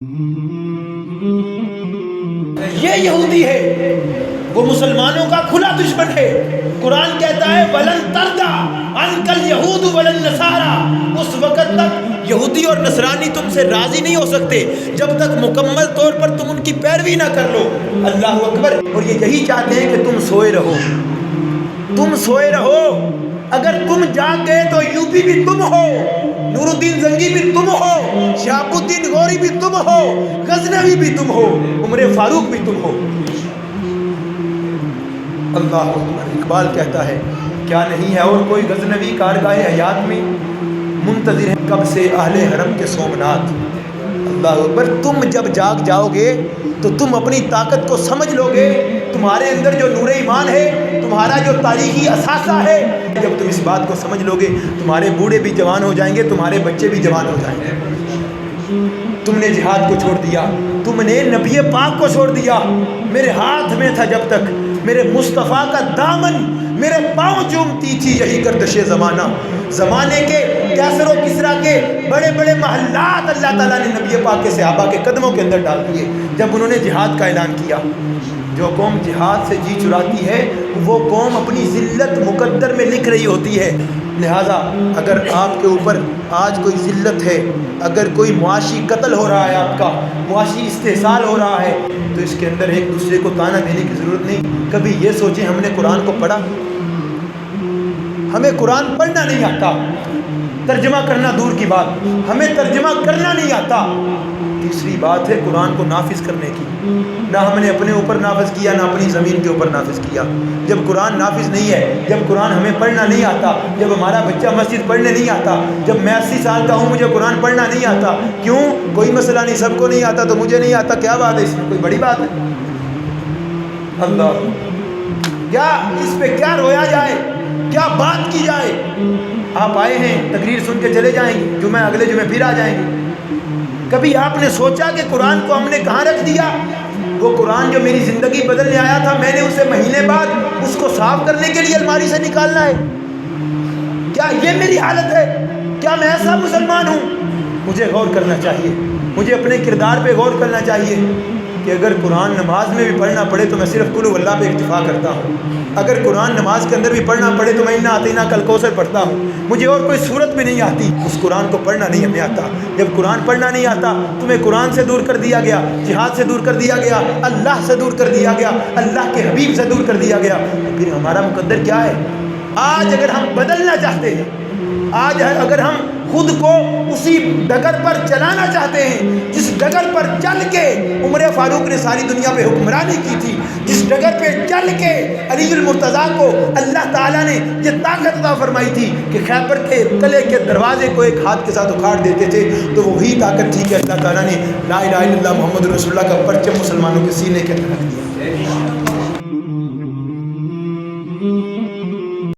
یہ یہودی ہے، وہ مسلمانوں کا کھلا دشمن ہے۔ قرآن کہتا ہے وَلَن تَرْضَىٰ عَنْكَ الْيَهُودُ وَلَا النَّصَارَىٰ، اس وقت تک یہودی اور نصرانی تم سے راضی نہیں ہو سکتے جب تک مکمل طور پر تم ان کی پیروی نہ کر لو۔ اللہ اکبر۔ اور یہ یہی چاہتے ہیں کہ تم سوئے رہو، تم سوئے رہو۔ اگر تم جاگ گئے تو یوپی بھی تم ہو، نور الدین زنگی بھی تم ہو، شہاب الدین غوری بھی تم ہو، غزنوی بھی تم ہو، عمر فاروق بھی تم ہو۔ اللہ اکبر۔ اقبال کہتا ہے کیا نہیں ہے اور کوئی غزنوی کارگاہ حیات میں، منتظر ہے کب سے اہل حرم کے سومنات۔ اللہ اکبر۔ تم جب جاگ جاؤ گے تو تم اپنی طاقت کو سمجھ لو گے، تمہارے اندر جو نور ایمان ہے، تمہارا جو تاریخی اثاثہ ہے، جب تم اس بات کو سمجھ لو گے تمہارے بوڑھے بھی جوان ہو جائیں گے، تمہارے بچے بھی جوان ہو جائیں گے۔ تم نے جہاد کو چھوڑ دیا، تم نے نبی پاک کو چھوڑ دیا۔ میرے ہاتھ میں تھا جب تک میرے مصطفیٰ کا دامن، میرے پاؤں چومتی تھی یہی گردش زمانہ۔ زمانے کے کیسر و کسریٰ کے بڑے بڑے محلات اللہ تعالیٰ نے نبی پاک کے صحابہ کے قدموں کے اندر ڈال دیے جب انہوں نے جہاد کا اعلان کیا۔ جو قوم جہاد سے جی چراتی ہے وہ قوم اپنی ذلت مقدر میں لکھ رہی ہوتی ہے۔ لہٰذا اگر آپ کے اوپر آج کوئی ذلت ہے، اگر کوئی معاشی قتل ہو رہا ہے، آپ کا معاشی استحصال ہو رہا ہے، تو اس کے اندر ایک دوسرے کو تانا دینے کی ضرورت نہیں۔ کبھی یہ سوچیں ہم نے قرآن کو پڑھا، ہمیں قرآن پڑھنا نہیں آتا، ترجمہ کرنا دور کی بات، ہمیں ترجمہ کرنا نہیں آتا۔ تیسری بات ہے قرآن کو نافذ کرنے کی، نہ ہم نے اپنے اوپر نافذ کیا نہ اپنی زمین کے اوپر نافذ کیا۔ جب قرآن نافذ نہیں ہے، جب قرآن ہمیں پڑھنا نہیں آتا، جب ہمارا بچہ مسجد پڑھنے نہیں آتا، جب میں 80 سال کا ہوں مجھے قرآن پڑھنا نہیں آتا، کیوں؟ کوئی مسئلہ نہیں، سب کو نہیں آتا تو مجھے نہیں آتا، کیا بات ہے اس میں؟ کوئی بڑی بات ہے؟ اللہ، کیا اس پہ کیا رویا جائے، کیا بات کی جائے؟ آپ آئے ہیں تقریر سن کے چلے جائیں گے، جمعہ اگلے جمعہ پھر آ جائیں گے۔ کبھی آپ نے سوچا کہ قرآن کو ہم نے کہاں رکھ دیا؟ وہ قرآن جو میری زندگی بدلنے آیا تھا، میں نے اسے مہینے بعد اس کو صاف کرنے کے لیے الماری سے نکالنا ہے؟ کیا یہ میری حالت ہے؟ کیا میں ایسا مسلمان ہوں؟ مجھے غور کرنا چاہیے، مجھے اپنے کردار پہ غور کرنا چاہیے کہ اگر قرآن نماز میں بھی پڑھنا پڑے تو میں صرف قل واللہ پہ اکتفا کرتا ہوں۔ اگر قرآن نماز کے اندر بھی پڑھنا پڑے تو میں انا اعطیناک الکوثر پڑھتا ہوں۔ مجھے اور کوئی صورت بھی نہیں آتی، اس قرآن کو پڑھنا نہیں ہمیں آتا۔ جب قرآن پڑھنا نہیں آتا، تمہیں قرآن سے دور کر دیا گیا، جہاد سے دور کر دیا گیا، اللہ سے دور کر دیا گیا، اللہ کے حبیب سے دور کر دیا گیا، تو پھر ہمارا مقدر کیا ہے؟ آج اگر ہم بدلنا چاہتے ہیں، آج اگر ہم خود کو اسی ڈگر پر چلانا چاہتے ہیں جس ڈگر پر چل کے عمر فاروق نے ساری دنیا پہ حکمرانی کی تھی، جس ڈگر پہ چل کے علی المرتضیٰ کو اللہ تعالیٰ نے یہ طاقت عطا فرمائی تھی کہ خیبر کے قلعے کے دروازے کو ایک ہاتھ کے ساتھ اکھاڑ دیتے تھے، تو وہی طاقت تھی کہ اللہ تعالیٰ نے لا الہ الا اللہ محمد رسول اللہ کا پرچم مسلمانوں کے سینے کے اندر رکھ دیا۔